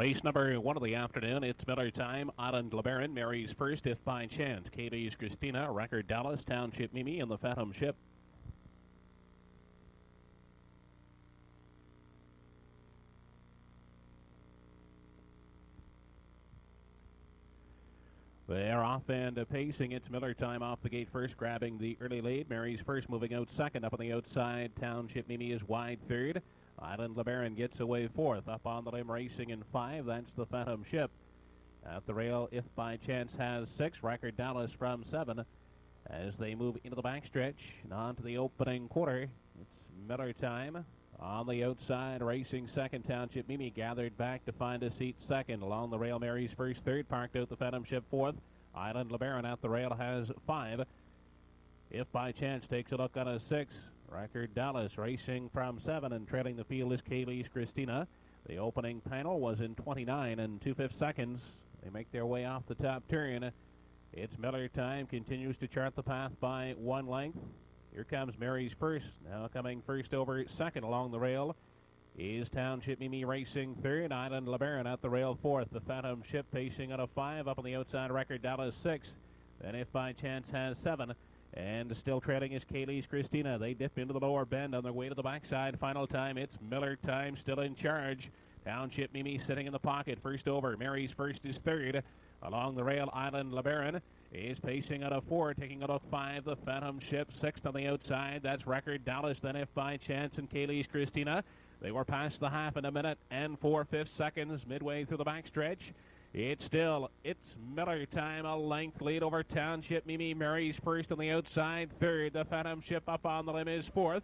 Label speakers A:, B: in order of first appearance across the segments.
A: Race number 1 of the afternoon. It's Miller time. Island LeBaron, Mary's first, if by chance. Katie's Christina, Record Dallas, Township Mimi, and the Phantom Ship. They're off and pacing. It's Miller time off the gate first, grabbing the early lead. Mary's first, moving out second. Up on the outside, Township Mimi is wide third. Island LeBaron gets away fourth. Up on the limb, racing in 5. That's the Phantom Ship. At the rail, if by chance has 6. Record Dallas from 7. As they move into the backstretch and on to the opening quarter, it's Miller time. On the outside, racing second, Township Mimi gathered back to find a seat second. Along the rail, Mary's first, third. Parked out the Phantom Ship fourth. Island LeBaron at the rail has 5. If by chance takes a look at a 6. Record Dallas racing from 7, and trailing the field is Kaylee's Christina. The opening panel was in 29 and 2/5 seconds. They make their way off the top turn. It's Miller time, continues to chart the path by 1 length. Here comes Mary's first, now coming first over second along the rail is Township Mimi racing third. Island LeBaron at the rail fourth. The Phantom Ship pacing out of 5. Up on the outside, Record Dallas 6. Then if by chance has 7. And still trailing is Kaylee's Christina. They dip into the lower bend on their way to the backside. Final time, it's Miller time, still in charge. Township Mimi sitting in the pocket, first over. Mary's first is third. Along the rail, Island LeBaron is pacing out of 4, taking out of 5. The Phantom Ship, 6th on the outside. That's Record Dallas, then if by chance, and Kaylee's Christina. They were past the half in a minute and 4/5 seconds midway through the backstretch. It's Miller time, a length lead over Township Mimi. Mary's first on the outside, third. The Phantom Ship up on the limb is 4th.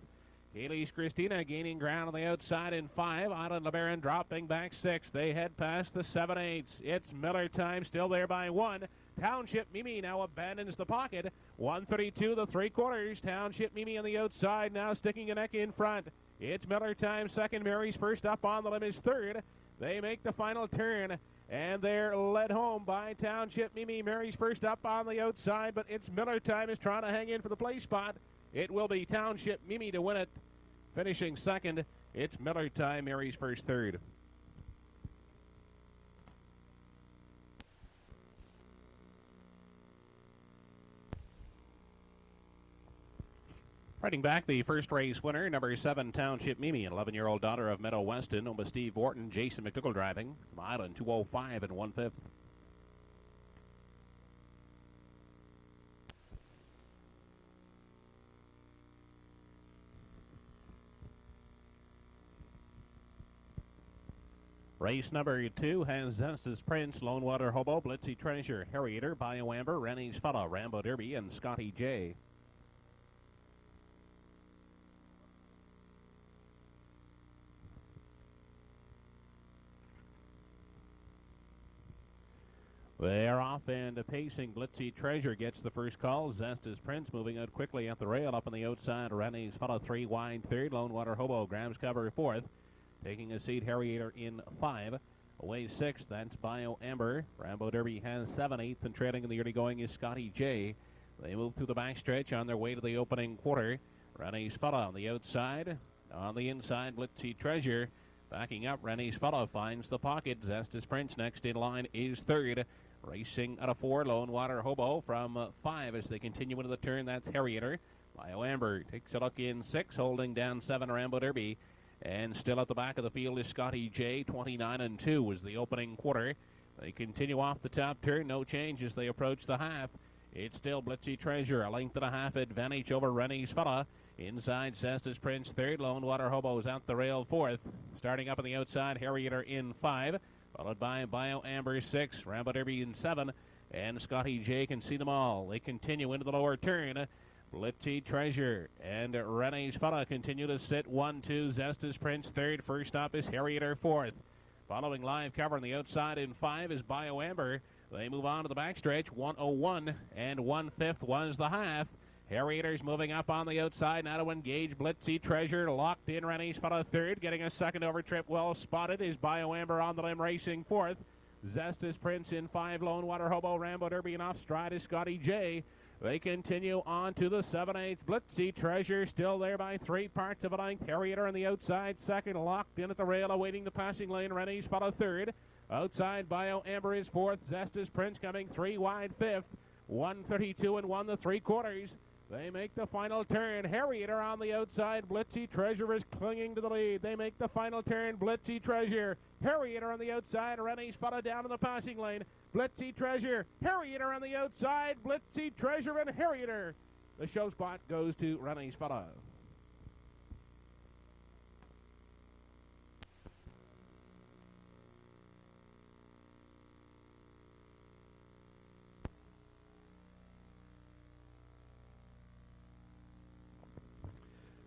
A: Kaylee's Christina gaining ground on the outside in 5. Island LeBaron dropping back 6. They head past the 7/8. It's Miller time, still there by 1. Township Mimi now abandons the pocket. 1:32 the 3/4. Township Mimi on the outside, now sticking a neck in front. It's Miller time, second. Mary's first up on the limb is third. They make the final turn, and they're led home by Township Mimi. Mary's first up on the outside, but it's Miller time is trying to hang in for the play spot. It will be Township Mimi to win it. Finishing second, it's Miller time, Mary's first, third. Riding back, the first race winner, number 7, Township Mimi, an 11-year-old daughter of Meadow Weston, owned by Steve Wharton. Jason McDougall driving. From Island, 2:05 and 1/5. Race number 2 has Zestus Prince, Lone Water Hobo, Blitzy Treasure, Harrier, Bio Amber, Rennie's Fella, Rambo Derby, and Scotty J. They're off and pacing. Blitzy Treasure gets the first call. Zestus Prince moving out quickly at the rail. Up on the outside, Rennie's Fella 3 wide third. Lone Water Hobo grabs cover 4th. Taking a seat, Harrier in 5. Away 6th, that's Bio Amber. Rambo Derby has 7, 8th, and trailing in the early going is Scotty J. They move through the backstretch on their way to the opening quarter. Rennie's Fella on the outside. On the inside, Blitzy Treasure. Backing up, Rennie's Fella finds the pocket. Zestus Prince next in line is third. Racing out of 4, Lone Water Hobo from 5 as they continue into the turn. That's Harrier. Bio Amber takes a look in 6, holding down 7, Rambo Derby. And still at the back of the field is Scotty J. 29 and 2 was the opening quarter. They continue off the top turn. No change as they approach the half. It's still Blitzy Treasure, a length and a half advantage over Rennie's Fella. Inside, Zestus Prince third. Lone Water Hobo's out the rail 4th. Starting up on the outside, Harrier in 5. Followed by Bio Amber 6, Rambo Derby in 7, and Scotty J can see them all. They continue into the lower turn. Blitzy Treasure and Rennie's Fella continue to sit 1-2. Zestus Prince third. First up is Harrier 4th. Following live cover on the outside in 5 is Bio Amber. They move on to the backstretch. 1:01 and 1/5 was the half. Harrier's moving up on the outside now to engage Blitzy Treasure. Locked in, Rennie's Fella third. Getting a second over trip well spotted is Bio Amber on the limb racing 4th. Zestus Prince in 5. Lone Water Hobo, Rambo Derby, and off stride is Scotty J. They continue on to the 7/8. Blitzy Treasure still there by 3 parts of a length. Harrier on the outside second. Locked in at the rail awaiting the passing lane. Rennie's Fella third. Outside, Bio Amber is fourth. Zestus Prince coming 3 wide fifth. 1:32 and 1 3/4. They make the final turn. Harrier on the outside. Blitzy Treasure is clinging to the lead. They make the final turn. Blitzy Treasure. Harrier on the outside. Renee's followed down in the passing lane. Blitzy Treasure. Harrier on the outside. Blitzy Treasure and Harrier. The show spot goes to Renee's follow.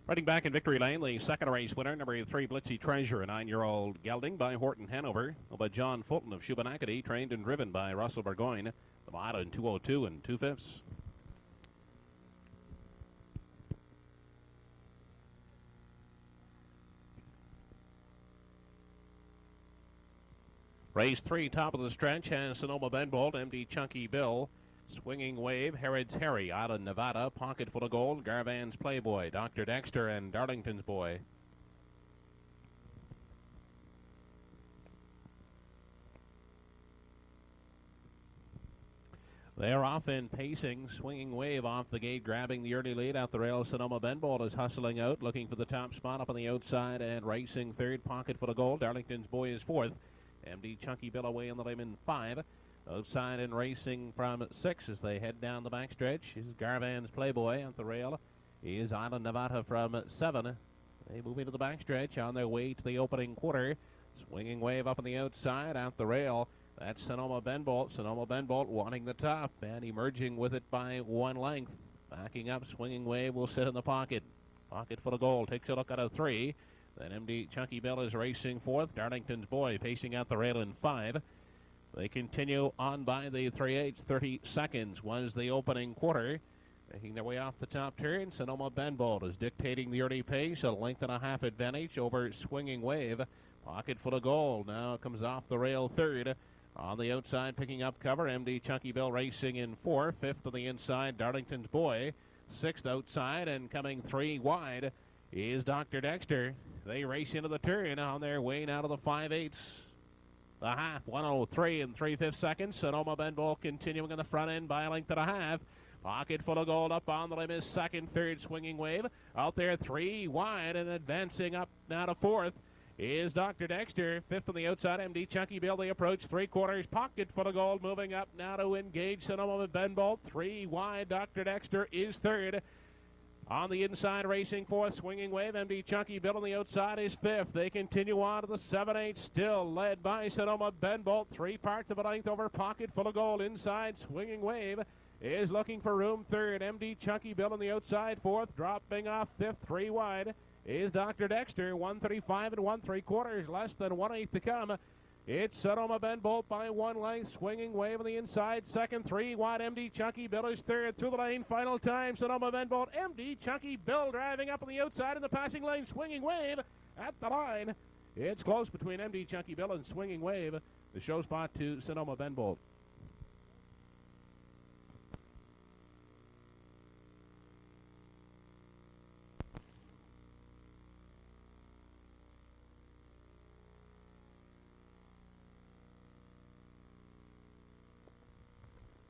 A: Riding back in victory lane, the second race winner, number 3, Blitzy Treasure, a 9-year-old gelding by Horton Hanover, by John Fulton of Shubenacadie, trained and driven by Russell Burgoyne. The mile in 2:02 and 2/5. Race 3, top of the stretch, has Sonoma Benbolt, MD Chunky Bill, Swinging Wave, Herod's Harry, Island, Nevada, Pocket Full of Gold, Garvan's Playboy, Dr. Dexter, and Darlington's Boy. They're off in pacing. Swinging Wave off the gate, grabbing the early lead out the rail. Sonoma Benbolt is hustling out, looking for the top spot up on the outside and racing third. Pocket Full of Gold, Darlington's Boy is fourth. MD Chunky Bill away in the lane in 5. Outside and racing from 6 as they head down the backstretch is Garvan's Playboy at the rail. Is Island Nevada from 7. They move into the backstretch on their way to the opening quarter. Swinging Wave up on the outside at the rail. That's Sonoma Benbolt. Sonoma Benbolt wanting the top and emerging with it by 1 length. Backing up, Swinging Wave will sit in the pocket. Pocket Full of Gold takes a look at a 3. Then MD Chunky Bill is racing 4th. Darlington's Boy pacing out the rail in 5. They continue on by the 3/8. 30 seconds was the opening quarter. Making their way off the top turn, Sonoma Benbolt is dictating the early pace. A length and a half advantage over Swinging Wave. Pocket Full of Gold now comes off the rail 3rd. On the outside, picking up cover, MD Chunky Bill racing in 4. 5th on the inside, Darlington's Boy. 6th outside and coming 3 wide is Dr. Dexter. They race into the turn on their way now to the 5/8. The half, 1:03 and 3/5 seconds. Sonoma Benbolt continuing in the front end by a length and a half. Pocket Full of Gold up on the limb is 2nd, 3rd, Swinging Wave. Out there 3 wide and advancing up now to 4th is Dr. Dexter. 5th on the outside, MD Chunky Bill. They approach 3/4. Pocket Full of Gold moving up now to engage Sonoma Benbolt. 3 wide, Dr. Dexter is 3rd. On the inside, racing 4th, Swinging Wave. MD Chunky Bill on the outside is 5th. They continue on to the 7/8, still led by Sonoma Benbolt. 3 parts of a length over Pocket Full of Gold. Inside, Swinging Wave is looking for room 3rd. MD Chunky Bill on the outside, 4th. Dropping off 5th, 3 wide is Dr. Dexter. 1:35 and 1 3/4, less than 1/8 to come. It's Sonoma Benbolt by 1 length. Swinging Wave on the inside. 2nd, 3 wide. MD Chunky Bill is 3rd. Through the lane. Final time. Sonoma Benbolt. MD Chunky Bill driving up on the outside in the passing lane. Swinging Wave at the line. It's close between MD Chunky Bill and Swinging Wave. The show spot to Sonoma Benbolt.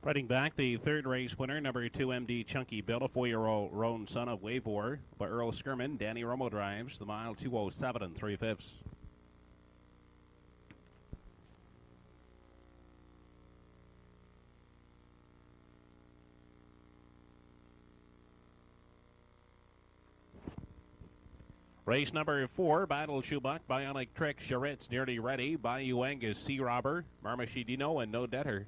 A: Riding back, the 3rd race winner, number 2, MD Chunky Bill, a 4-year-old roan son of Wavor by Earl Skirman. Danny Romo drives the mile 2:07 and 3/5. Race number 4, Battle Shoebuck, Bionic Trick, Charitz, Nearly Ready, Bayou Angus, Sea Robber, Marmashidino, and No Debtor.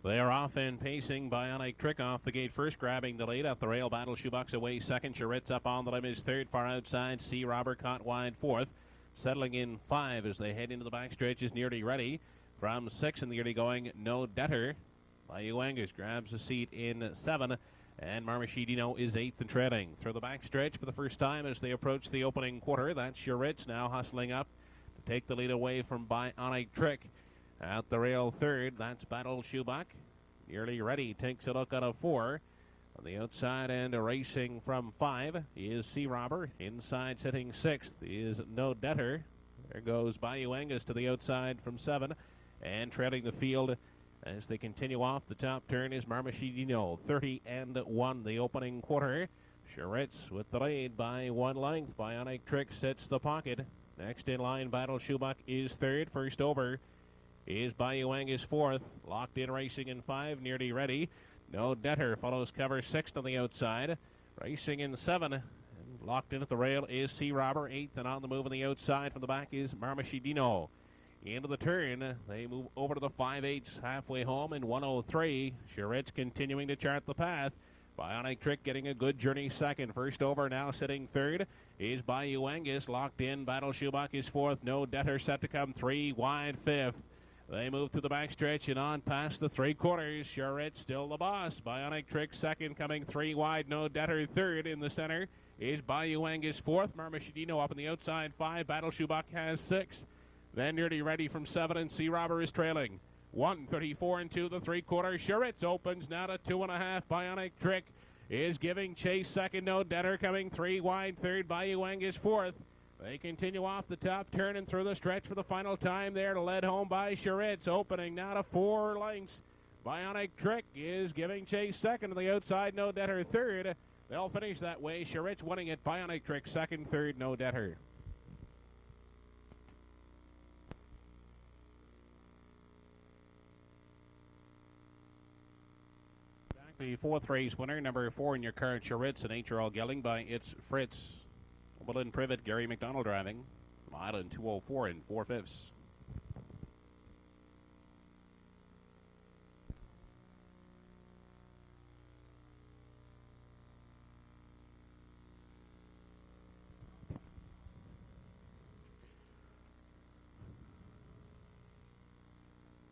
A: They are off and pacing. Bionic Trick off the gate first, grabbing the lead. Up the rail, Battle Shoebox away second. Charitz up on the limb is 3rd. Far outside, Sea Robber caught wide 4th. Settling in 5 as they head into the backstretch is Nearly Ready. From 6 in the early going, No Debtor. Bayou Angus grabs a seat in 7. And Marmashidino is 8th and trailing. Through the backstretch for the first time as they approach the opening quarter. That's Charitz now hustling up to take the lead away from Bionic Trick. At the rail 3rd, that's Battle Shoebuck. Nearly Ready takes a look at a 4. On the outside and racing from 5 is Sea Robber. Inside sitting 6th is No Debtor. There goes Bayou Angus to the outside from 7. And trailing the field as they continue off the top turn is Marmashidino. 30-1 the opening quarter. Charitz with the lead by 1 length. Bionic Trick sits the pocket. Next in line, Battle Schubach is 3rd. First over is Bayou Angus 4th. Locked in racing in 5, nearly ready. No Debtor follows cover 6th on the outside. Racing in 7. And locked in at the rail is Sea Robber 8th. And on the move on the outside from the back is Marmashidino. Into the turn, they move over to the 5/8 halfway home in 103. Charitz continuing to chart the path. Bionic Trick getting a good journey second. First over now sitting 3rd is Bayou Angus. Locked in. Battle Schubach is 4th. No Debtor set to come 3 wide 5th. They move to the backstretch and on past the 3/4. Charitz still the boss. Bionic Trick second, coming 3 wide. No Debtor 3rd. In the center is Bayou Angus 4th. Marmashidino up on the outside 5. Battle Schubach has 6. Then nearly ready from 7 and Sea Robber is trailing. 1:34 into the 3/4. Charitz opens now to 2.5. Bionic Trick is giving chase second. No Debtor coming 3 wide. 3rd Bayou Angus 4th. They continue off the top turn and through the stretch for the final time there, led home by Charitz, opening now to 4 lengths. Bionic Trick is giving chase second to the outside. No Debtor 3rd. They'll finish that way. Charitz winning it. Bionic Trick second, 3rd. No Debtor. The 4th race winner, number 4 in your car, Charitz, and H.R.L. Gelling by It's Fritz. Willin Privet, Gary McDonald driving. Mile in 2:04 and 4/5.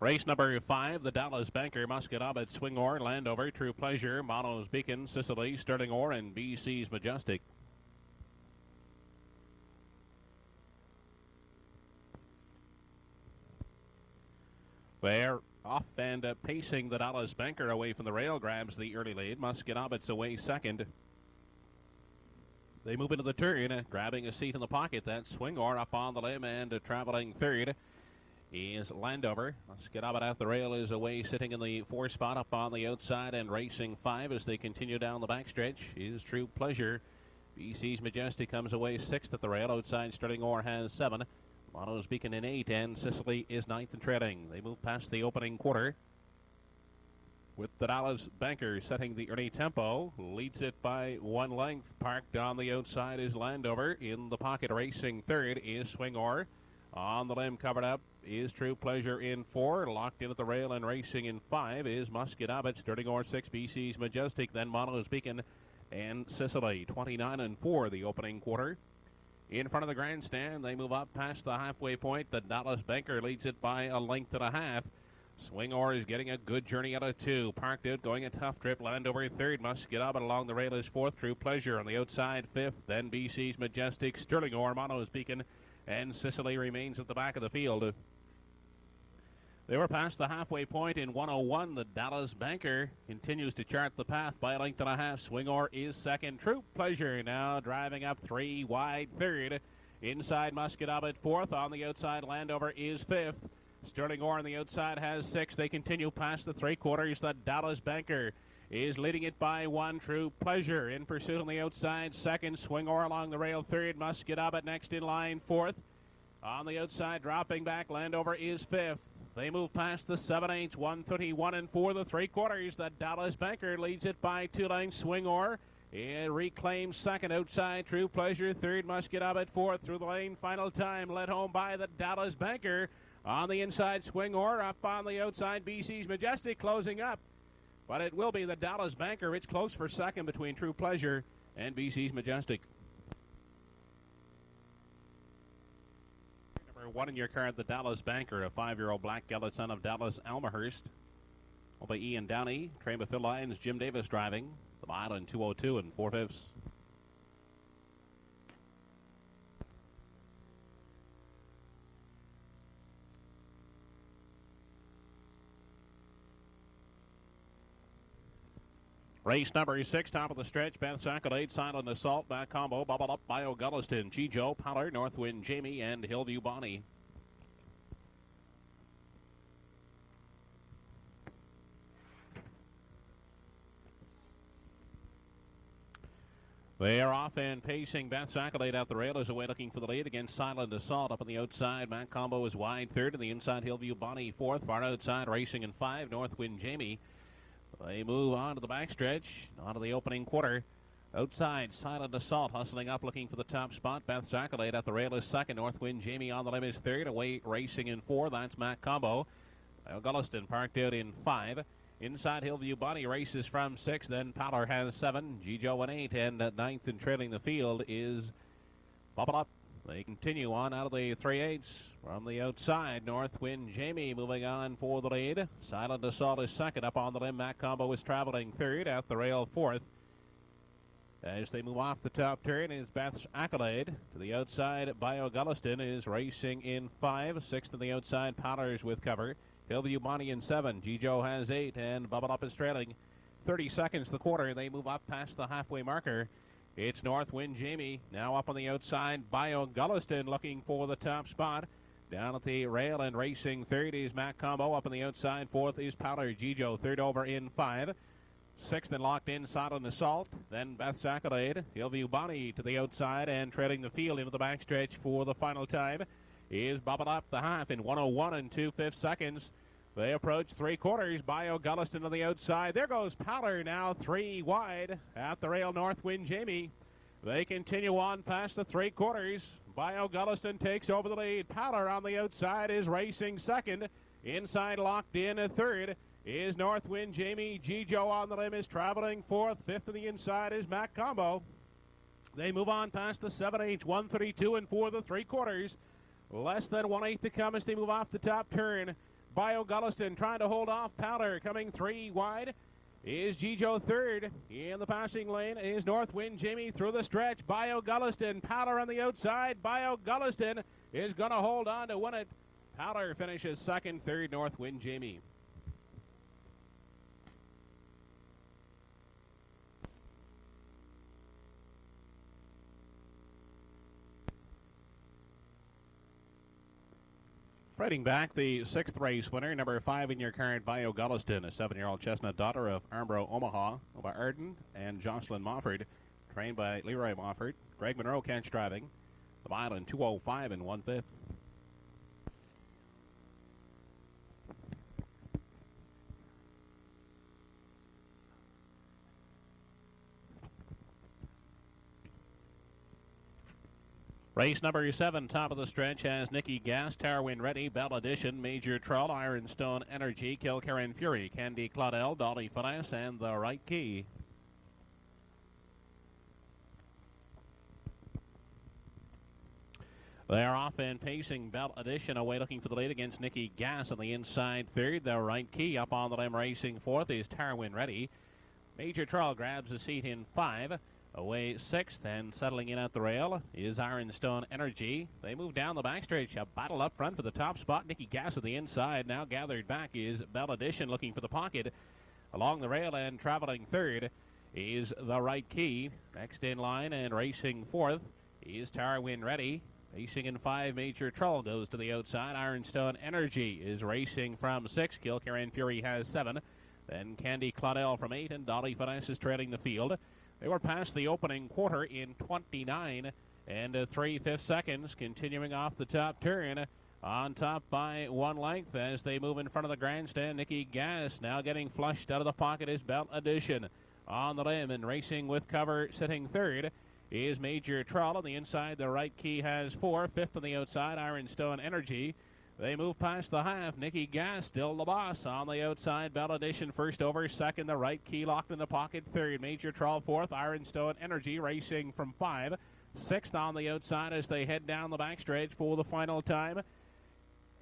A: Race number 5, the Dallas Banker, Musquodoboit, Swingor, Landover, True Pleasure, Mono's Beacon, Sicily, Sterling Ore, and BC's Majestic. They're off and pacing the Dallas Banker away from the rail, grabs the early lead. Musquodoboit's away second. They move into the turn, grabbing a seat in the pocket. That's Swingor up on the limb and traveling 3rd is Landover. Musquodoboit out the rail is away, sitting in the 4 spot up on the outside and racing 5 as they continue down the backstretch is True Pleasure. BC's Majestic comes away 6th at the rail. Outside Sterling Ore has 7. Mono's Beacon in 8, and Sicily is 9th and trailing. They move past the opening quarter with the Dallas Banker setting the early tempo. Leads it by 1 length. Parked on the outside is Landover. In the pocket racing 3rd is Swingor. On the limb covered up is True Pleasure in 4. Locked in at the rail and racing in 5 is Musquodoboit. Sterling Ore 6, BC's Majestic. Then Mono's Beacon and Sicily. 29 and 4 the opening quarter. In front of the grandstand, they move up past the halfway point. The Dallas Banker leads it by 1.5 lengths. Swingor is getting a good journey out of 2. Parked out, going a tough trip. Landover 3rd. Musquodoboit along the rail is 4th. True Pleasure on the outside 5th. Then BC's Majestic, Sterling Ore, Mono's Beacon, and Sicily remains at the back of the field. They were past the halfway point in 1:01. The Dallas Banker continues to chart the path by 1.5 lengths. Swingor is second. True Pleasure now driving up 3 wide 3rd. Inside Musquodoboit 4th. On the outside, Landover is 5th. Sterling Ore on the outside has 6. They continue past the 3/4. The Dallas Banker is leading it by 1. True Pleasure in pursuit on the outside. Second, Swingor along the rail. 3rd, Musquodoboit next in line. 4th. On the outside, dropping back, Landover is 5th. They move past the 7/8, 1:31 and 4 the 3/4. The Dallas Banker leads it by 2 lengths. Swingor reclaims second. Outside, True Pleasure 3rd. Musquodoboit 4th through the lane. Final time led home by the Dallas Banker. On the inside, Swingor. Up on the outside, BC's Majestic closing up. But it will be the Dallas Banker. It's close for second between True Pleasure and BC's Majestic. Number 1 in your card, the Dallas Banker, a 5-year-old black gelded son of Dallas Almahurst. Owned by Ian Downey. Trained by Phil Lyons, Jim Davis driving. The mile in 2:02 and 4/5. Race number 6, top of the stretch. Beth's Accolade, Silent Assault, Matt Combo, Bubble Up, Bio Gulliston, G-Joe, Paller, Northwind, Jamie, and Hillview Bonnie. They are off and pacing. Beth's Accolade out the rail is away looking for the lead against Silent Assault. Up on the outside, Matt Combo is wide third. And the inside, Hillview Bonnie fourth. Far outside, racing in 5, Northwind Jamie. They move on to the backstretch, onto the opening quarter. Outside, Silent Assault hustling up looking for the top spot. Beth's Accolade at the rail is second. Northwind Jamie on the limb is third. Away racing in 4. That's Matt Combo. Gulliston parked out in 5. Inside, Hillview Bonnie races from 6. Then Paller has 7. G-Joe in 8. And at 9th and trailing the field is Bubble Up. They continue on out of the 3/8. From the outside, Northwind Jamie moving on for the lead. Silent Assault is second. Up on the limb, Matt Combo is traveling third. At the rail, 4th. As they move off the top turn is Beth's Accolade. To the outside, Bio Gulliston is racing in 5. 6th on the outside, Pollers with cover. Hillview Bonnie in 7. G-Joe has 8, and Bubble Up is trailing. 30 seconds the quarter. They move up past the halfway marker. It's Northwind Jamie now up on the outside. Bio Gulliston looking for the top spot. Down at the rail and racing third is Matt Combo. Up on the outside, 4th is Paller. G-Joe third over in 5. 6th and locked in, Silent Assault. Then Beth's Accolade. Hillview Bonnie to the outside and trailing the field into the backstretch for the final time is Bubble Up the half in 1:01 and 2/5 seconds. They approach 3/4. Bio Gulliston to the outside. There goes Paller now 3 wide at the rail. Northwind Jamie. They continue on past the 3/4. Bio Gulliston takes over the lead. Paller on the outside is racing second. Inside locked in a third is Northwind Jamie. G-Joe on the limb is traveling 4th. 5th on the inside is Matt Combo. They move on past the 7/8, 1:32 and 4 the 3/4. Less than 1/8 to come as they move off the top turn. Bio Gulliston trying to hold off Paller, coming 3 wide is G-Joe third. In the passing lane is Northwind Jamie through the stretch. Bio Gulliston, Paller on the outside. Bio Gulliston is going to hold on to win it. Paller finishes second, third, Northwind Jamie. Riding back, the 6th race winner, number 5 in your card, Bio Gulliston, a 7-year-old chestnut daughter of Armbro Omaha, by Arden and Jocelyn Mofford, trained by Leroy Mofford. Greg Monroe catch driving. The mile in 2:05 and 1/5. Race number 7, top of the stretch, has Nicky Gas, Tarwin Ready, Bell Edition, Major Trull, Ironstone Energy, Kilkerran Fury, Candy Claudel, Dolly Finesse, and The Right Key. They are off and pacing. Bell Edition away looking for the lead against Nicky Gas on the inside third. The Right Key up on the limb racing 4th is Tarwin Ready. Major Trull grabs a seat in 5. Away 6th and settling in at the rail is Ironstone Energy. They move down the backstretch. A battle up front for the top spot. Nicky Gas at the inside. Now gathered back is Bell Edition looking for the pocket. Along the rail and traveling third is The Right Key. Next in line and racing 4th is Tarwin Ready. Racing in 5, Major Trull goes to the outside. Ironstone Energy is racing from 6. Kilkerran Fury has 7. Then Candy Claudel from 8 and Dolly Finesse is trailing the field. They were past the opening quarter in 29 and 3/5 seconds, continuing off the top turn. On top by 1 length as they move in front of the grandstand. Nicky Gas now getting flushed out of the pocket is Bell Edition. On the limb and racing with cover, sitting third is Major Trull. On the inside, The Right Key has 4. 5th on the outside, Ironstone Energy. They move past the half. Nicky Gas still the boss. On the outside, Bell Edition first over. Second, The Right Key locked in the pocket. Third, Major Trull. 4th, Ironstone Energy racing from 5. 6th on the outside as they head down the backstretch for the final time.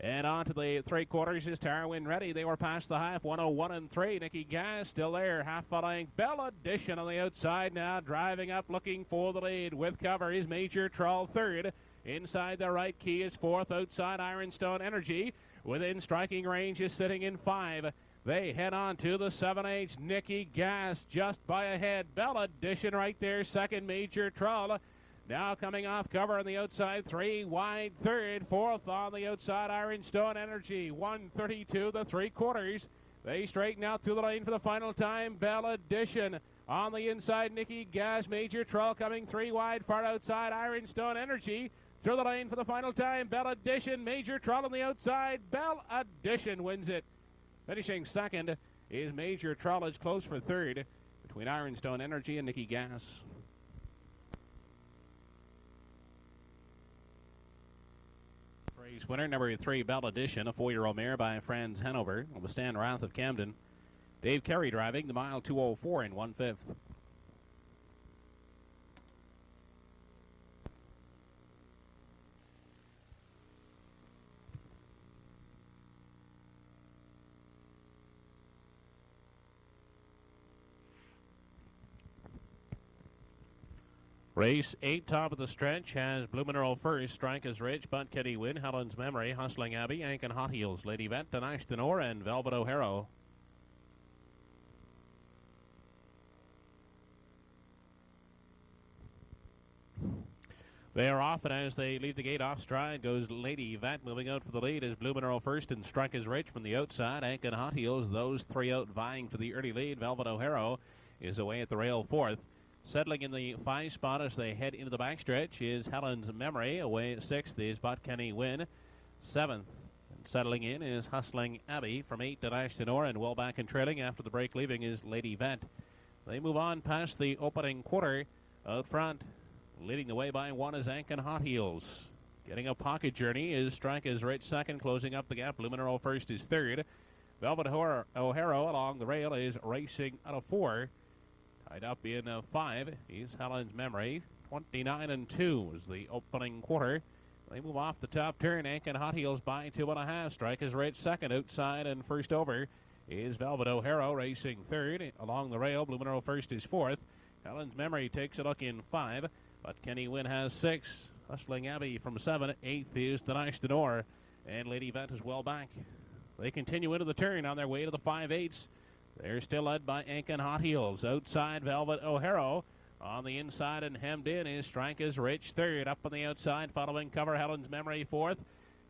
A: And on to the 3/4 is Tarwin Ready. They were past the half, 1:01 and 3. Nicky Gas still there, half a length. Bell Edition on the outside now, driving up, looking for the lead. With cover is Major Trull third. Inside, The Right Key is 4th. Outside, Ironstone Energy. Within striking range is sitting in 5. They head on to the 7H. Nicky Gas just by a head. Bell Edition right there. Second, Major Trull. Now coming off cover on the outside. 3 wide. Third. Fourth on the outside. Ironstone Energy. 1:32 the 3/4. They straighten out through the lane for the final time. Bell Edition on the inside. Nicky Gas. Major Trull coming 3 wide. Far outside. Ironstone Energy. Through the lane for the final time. Bell Edition. Major Trull on the outside. Bell Edition wins it. Finishing second is Major Trull. Is close for third between Ironstone Energy and Nicky Gas. Race winner number 3, Bell Edition, a 4-year-old mare by Franz Hanover. Will withstand Wrath of Camden. Dave Carey driving the mile 2:04 in 1/5. Race 8, top of the stretch, has Blue Mineral first, Strike is Rich, Bud Kitty Win, Helen's Memory, Hustling Abbey, Ankin Hot Heels, Lady Vet, Danash Denor, and Velvet O'Hara. They are off, and as they leave the gate off stride goes Lady Vet. Moving out for the lead is Blue Mineral first, and Strike is Rich from the outside. Ankin Hot Heels, those 3 out vying for the early lead. Velvet O'Hara is away at the rail 4th. Settling in the 5 spot as they head into the backstretch is Helen's Memory. Away at 6th is Botkenny Win. 7th. And settling in is Hustling Abbey. From 8 to Ashton Orr, and well back and trailing after the break leaving is Lady Vet. They move on past the opening quarter. Out front, leading the way by 1 is Ankin Hot Heels. Getting a pocket journey is Strike is Rich second. Closing up the gap, Blue Mineral first is third. Velvet O'Hara along the rail is racing out of 4. Tied up in 5 is Helen's Memory. 29-2 is the opening quarter. They move off the top turn. Ankin Hot Heels by 2.5. Strike is Rich second. Outside and first over is Velvet O'Hara racing third. Along the rail, Blue Mineral first is 4th. Helen's Memory takes a look in 5. But Kenny Wynn has 6. Hustling Abbey from 7. 8th is Danash Denor. And Lady Vet is well back. They continue into the turn on their way to the 5/8. They're still led by Ankin Hot Heels. Outside, Velvet O'Hara. On the inside and hemmed in is Strike is Rich third. Up on the outside, following cover, Helen's Memory 4th.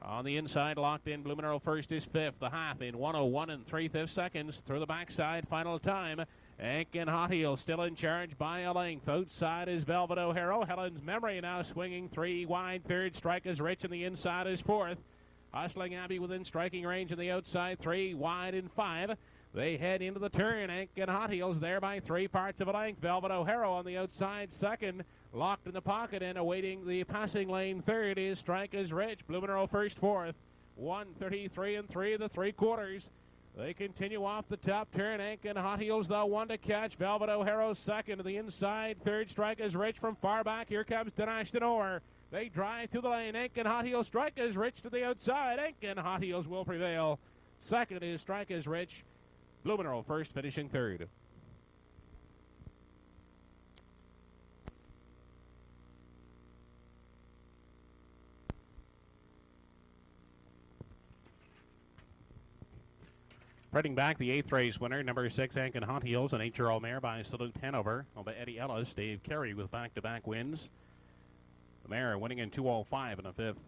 A: On the inside, locked in, Blue Mineral first is 5th. The half in 1:01 and 3/5 seconds. Through the backside, final time. Ankin Hot Heels still in charge by a length. Outside is Velvet O'Hara. Helen's Memory now swinging 3 wide. Third, Strike is Rich, and the inside is 4th. Hustling Abbey within striking range on the outside, 3 wide and 5. They head into the turn. Ankin Hot Heels there by 3 parts of a length. Velvet O'Hara on the outside second. Locked in the pocket and awaiting the passing lane third is Strike is Rich. Blue Mineral first, 4th. 1:33 and 3 the 3/4. They continue off the top turn. Ankin Hot Heels, though, 1 to catch. Velvet O'Hara second to the inside. Third, Strike is Rich from far back. Here comes Danash Denor. They drive to the lane. Ankin Hot Heels, Strike is Rich to the outside. Ankin Hot Heels will prevail. Second is Strike is Rich. Blue Mineral first, finishing third. Spreading back, the 8th race winner, number 6, Ankin Hot Heels, an 8-year-old mare by Salute Hanover. By Eddie Ellis, Dave Carey with back-to-back wins. The mare winning in 2:05 and a 5th.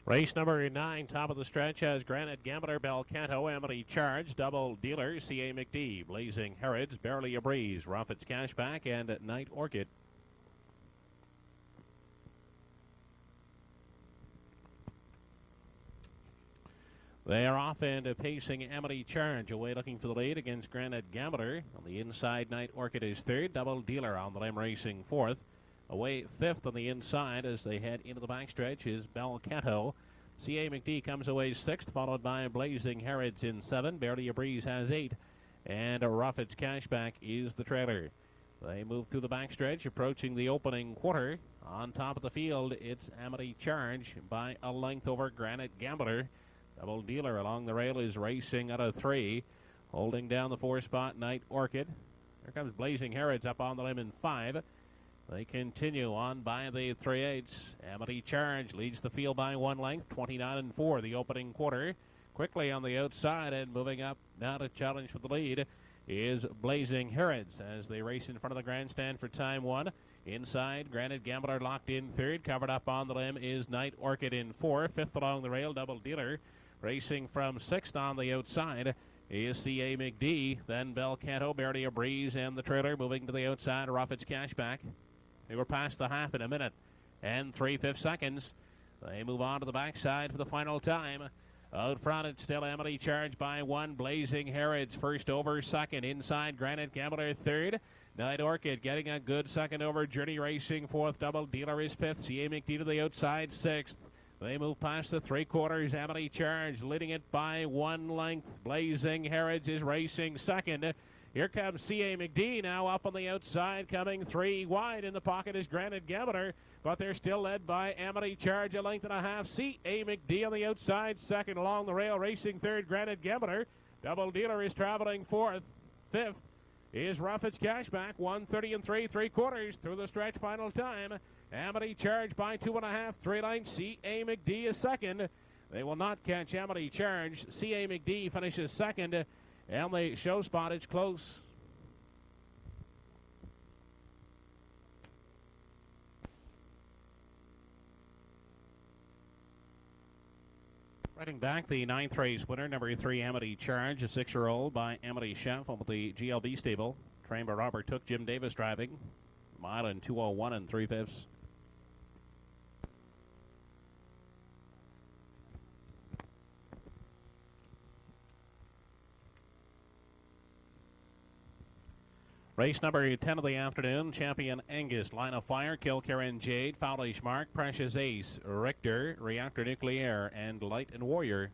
A: Race number 9, top of the stretch, has Granite Gambler, Belcanto, Amity Charge, Double Dealer, C.A. McD, Blazing Herods, Barely a Breeze, Roffett's Cashback, and Night Orchid. They are off and pacing Amity Charge, away looking for the lead against Granite Gambler. On the inside, Night Orchid is third, Double Dealer on the limb racing 4th. Away 5th on the inside as they head into the backstretch is Belcanto. C.A. McD comes away 6th, followed by Blazing Herods in 7. Barely a Breeze has 8. And Roffett's Cashback is the trailer. They move through the backstretch, approaching the opening quarter. On top of the field, it's Amity Charge by a length over Granite Gambler. Double Dealer along the rail is racing out of 3. Holding down the 4 spot, Night Orchid. Here comes Blazing Herod's up on the limb in 5. They continue on by the 3/8. Amity Charge leads the field by 1 length, 29-4, the opening quarter. Quickly on the outside and moving up now to challenge for the lead is Blazing Herods as they race in front of the grandstand for time 1. Inside, Granite Gambler locked in 3rd. Covered up on the limb is Night Orchid in 4. 5th along the rail, Double Dealer. Racing from 6th on the outside is C.A. McD. Then Bel Canto, Barely a Breeze, and the trailer moving to the outside. Ruffage Cashback. They were past the half in a minute and 3/5 seconds. They move on to the backside for the final time. Out front, it's still Amity Charge by 1. Blazing Herods first over, 2nd. Inside, Granite Gambler 3rd. Night Orchid getting a good 2nd over. Journey Racing 4th. Double Dealer is 5th. C.A. McD to the outside, 6th. They move past the 3/4. Amity Charge leading it by 1 length. Blazing Herods is racing 2nd. Here comes C.A. McD now up on the outside, coming 3 wide. In the pocket is Granite Gambler, but they're still led by Amity Charge, a length and a half. C.A. McD on the outside, 2nd along the rail, racing 3rd, Granite Gambler. Double Dealer is traveling 4th. 5th is Ruffage Cashback, 1:30 and 3/4 through the stretch final time. Amity Charge by 2.5, 3 lengths. C.A. McD is 2nd. They will not catch Amity Charge. C.A. McD finishes 2nd. And the show spot is close. Riding back, the 9th race winner, number 3, Amity Charge, a 6-year-old by Amity Chef up at the GLB stable. Trained by Robert Took, Jim Davis driving. Mile in 2:01 3/5. Race number 10 of the afternoon, Champion Angus, Line of Fire, Kilkerran Jade, Fowlish Mark, Precious Ace, Richter, Reactor Nucleaire, and Light and Warrior.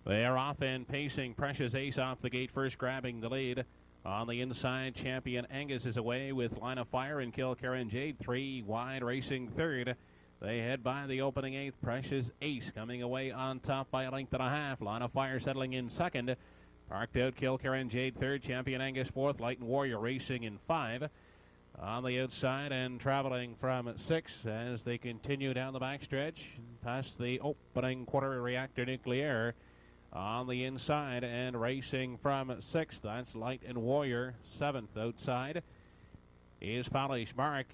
A: They are off and pacing. Precious Ace off the gate first, grabbing the lead. On the inside, Champion Angus is away with Line of Fire and Kilkerran Jade. 3 wide, racing 3rd. They head by the opening 8th. Precious Ace coming away on top by a length and a half. Line of Fire settling in 2nd. Parked out, Kilkerran Jade 3rd. Champion Angus 4th. Light and Warrior racing in 5. On the outside and traveling from 6 as they continue down the backstretch. Past the opening quarter, Reactor Nucleaire. On the inside and racing from 6th, that's Light and Warrior. 7th outside is Fowlish Mark,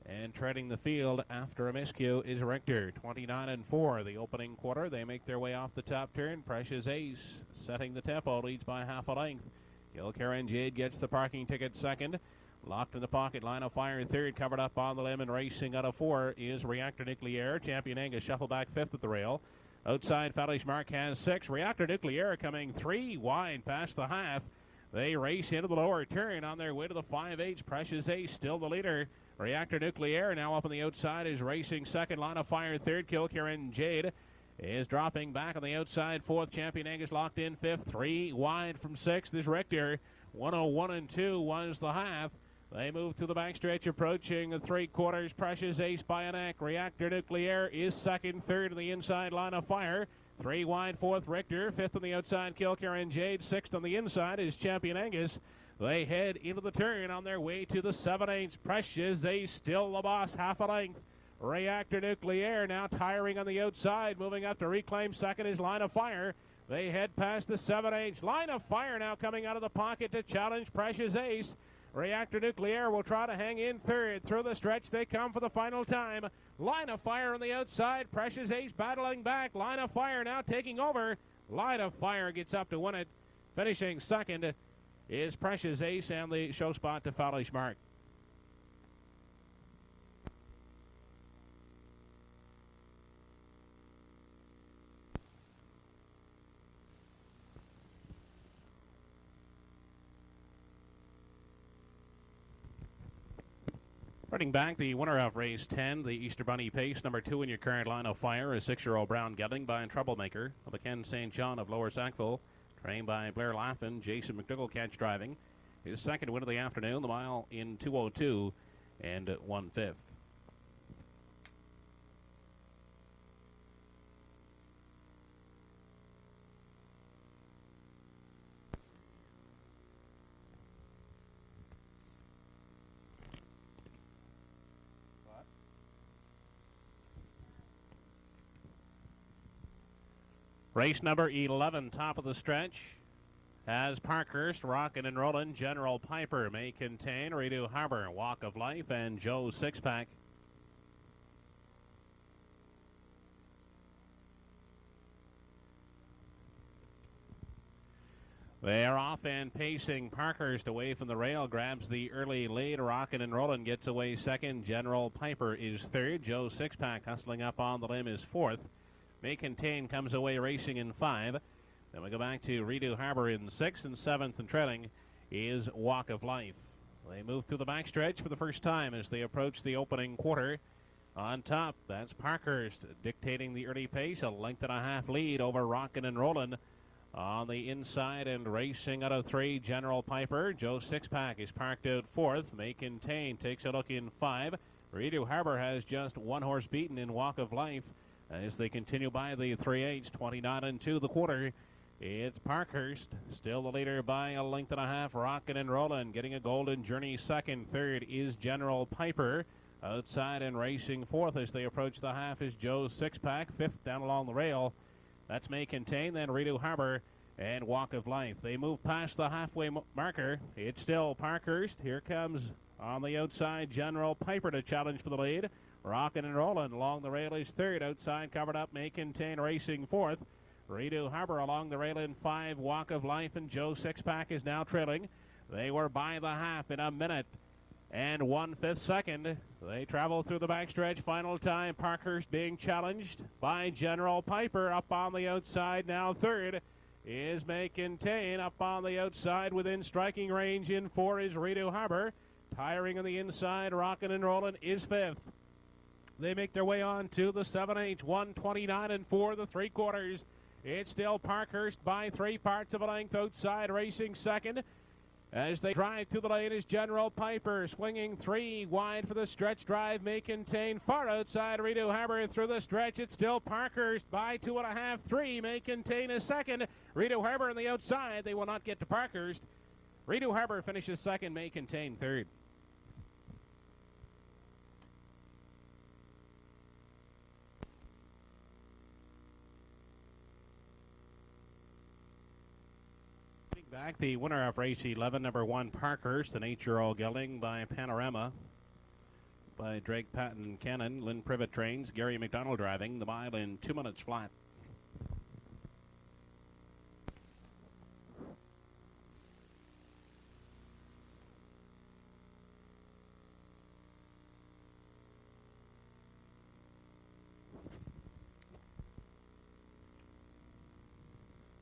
A: and treading the field after a miscue is Richter. 29-4 the opening quarter. They make their way off the top turn. Precious Ace setting the tempo, leads by half a length. Kilkerran Jade gets the parking ticket 2nd. Locked in the pocket, Line of Fire 3rd, covered up on the limb and racing out of 4 is Reactor Nucleaire. Champion Angus shuffle back 5th at the rail. Outside, Fowlish Mark has 6. Reactor Nucleaire coming 3 wide past the half. They race into the lower turn on their way to the 5/8. Precious Ace still the leader. Reactor Nucleaire now up on the outside is racing 2nd. Line of Fire 3rd. Kilkerran Jade is dropping back on the outside. 4th, Champion Angus locked in 5th. 3 wide from 6th is Richter. 1:01 and 2 was the half. They move to the backstretch, approaching the 3/4. Precious Ace, bionic. Reactor Nucleaire is 2nd. 3rd on the inside, Line of Fire. 3 wide, 4th, Richter. 5th on the outside, Kilkerran Jade. 6th on the inside is Champion Angus. They head into the turn on their way to the 7/8. Precious Ace still the boss, half a length. Reactor Nucleaire now tiring on the outside. Moving up to reclaim 2nd is Line of Fire. They head past the 7/8. Line of Fire now coming out of the pocket to challenge Precious Ace. Reactor Nucleaire will try to hang in 3rd. Through the stretch they come for the final time. Line of Fire on the outside. Precious Ace battling back. Line of Fire now taking over. Line of Fire gets up to win it. Finishing 2nd is Precious Ace, and the show spot to Fowlish Mark. Running back, the winner of race 10, the Easter Bunny Pace, number 2 in your current Line of Fire, is 6-year-old Brown Gelding by Troublemaker of the Ken St. John of Lower Sackville, trained by Blair Laughlin, Jason McDougall catch driving. his second win of the afternoon, the mile in 2:02 and 1/5. Race number 11, top of the stretch, has Parkhurst, Rockin' and Rollin', General Piper, May Contain, Redo Harbor, Walk of Life, and Joe Sixpack. They are off and pacing. Parkhurst away from the rail, grabs the early lead. Rockin' and Rollin' gets away second. General Piper is third. Joe Sixpack hustling up on the limb is fourth. May Contain comes away racing in 5. Then we go back to Redo Harbor in 6th, and 7th and trailing is Walk of Life. They move through the backstretch for the first time as they approach the opening quarter. On top, that's Parkhurst dictating the early pace, a length and a half lead over Rockin' and Rollin'. On the inside and racing out of 3, General Piper. Joe Sixpack is parked out 4th. May Contain takes a look in 5. Redo Harbor has just 1 horse beaten in Walk of Life. As they continue by the 3/8, 29 and 2 the quarter. It's Parkhurst, still the leader by a length and a half. Rockin' and Rollin' getting a golden journey second. Third is General Piper. Outside and racing 4th as they approach the half is Joe Sixpack. 5th down along the rail. That's May Contain, then Redo Harbor and Walk of Life. They move past the halfway marker. It's still Parkhurst. Here comes on the outside General Piper to challenge for the lead. Rockin' and Rollin' along the rail is third. Outside covered up, May Contain racing 4th. Redo Harbor along the rail in 5. Walk of Life and Joe Sixpack is now trailing. They were by the half in a minute and 1/5 second. They travel through the backstretch. Final time, Parkhurst being challenged by General Piper up on the outside. Now third is May Contain up on the outside within striking range. In 4 is Redo Harbor. Tiring on the inside, Rockin' and Rollin' is 5th. They make their way on to the 7/8, 129 and 4 the 3/4. It's still Parkhurst by 3 parts of a length outside, racing second. As they drive through the lane is General Piper, swinging 3 wide for the stretch drive. May Contain far outside Redo Harbor through the stretch. It's still Parkhurst by 2.5, 3. May Contain is second. Redo Harbor on the outside. They will not get to Parkhurst. Redo Harbor finishes second. May Contain third. Back the winner of race 11, number 1 Parkhurst, an 8-year-old gelding by Panorama by Drake Patton Cannon. Lynn Privet trains, Gary McDonald driving, the mile in 2 minutes flat.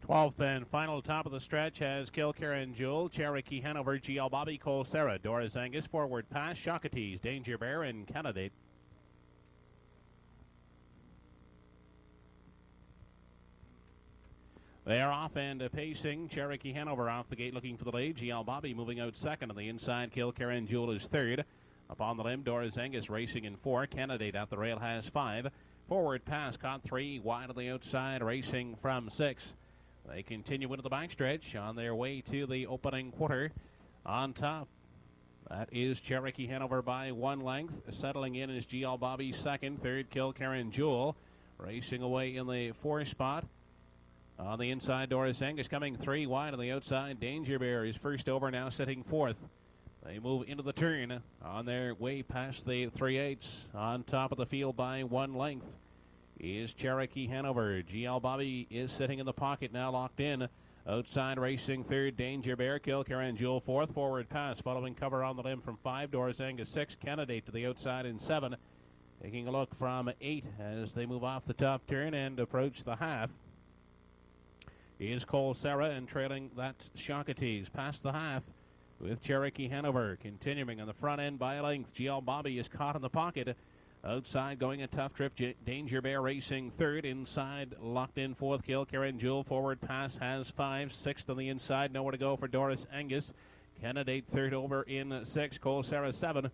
A: Twelfth and final top of the stretch has Kilkerran Jewel, Cherokee Hanover, GL Bobby, Cole Sarah, Doris Angus, Forward Pass, Shockatees, Danger Bear, and Candidate. They are off and pacing. Cherokee Hanover off the gate looking for the lead. GL Bobby moving out second on the inside. Kilkerran Jewel is third. Up on the limb, Doris Angus racing in 4. Candidate at the rail has 5. Forward Pass caught 3. Wide on the outside, racing from 6. They continue into the backstretch on their way to the opening quarter. On top, that is Cherokee Hanover by 1 length. Settling in is GL Bobby second. Third, Kilkerran Jewel. Racing away in the 4 spot. On the inside, Doris Angus coming 3 wide on the outside. Danger Bear is first over, now sitting 4th. They move into the turn on their way past the 3/8. On top of the field by 1 length is Cherokee Hanover. GL Bobby is sitting in the pocket, now locked in. Outside racing third, Danger Bear. Kilkerran Jewel 4th. Forward Pass following cover on the limb from 5. Doris Angus 6. Candidate to the outside in 7. Taking a look from 8 as they move off the top turn and approach the half is Cole Sarah, and trailing that's Shockatees. Past the half with Cherokee Hanover. Continuing on the front end by a length. GL Bobby is caught in the pocket. Outside going a tough trip, Danger Bear racing third. Inside locked in 4th, Kilkerran Jewel. Forward Pass has 5. 6th on the inside, nowhere to go for Doris Angus. Candidate third over in 6. Cole Sarah 7.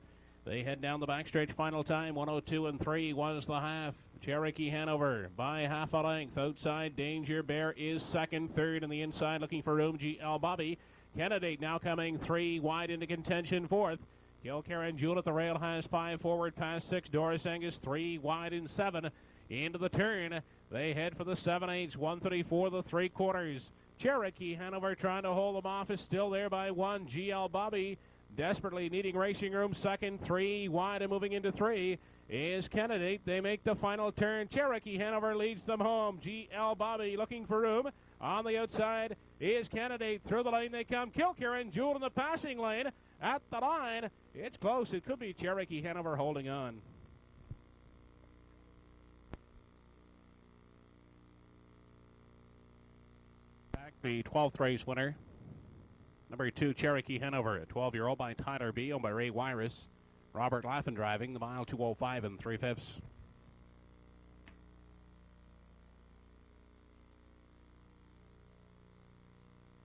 A: They head down the backstretch. Final time 102 and 3 was the half. Cherokee Hanover by half a length. Outside Danger Bear is second. Third in the inside looking for room. GL Bobby. Candidate now coming 3 wide into contention. Fourth. Kilkerran Jewel at the rail has 5 forward past 6. Doris Angus 3 wide in 7. Into the turn. They head for the 7/8. 134 the 3/4. Cherokee Hanover trying to hold them off is still there by 1. GL Bobby desperately needing racing room. Second. 3 wide and moving into 3 is Candidate. They make the final turn. Cherokee Hanover leads them home. GL Bobby looking for room. On the outside is Candidate. Through the lane they come. Kilkerran Jewel in the passing lane. At the line. It's close. It could be Cherokee Hanover holding on. Back the 12th race winner. Number 2, Cherokee Hanover, a 12-year-old by Tyler B. owned by Ray Wyris. Robert Laffin driving the mile 205 and 3/5.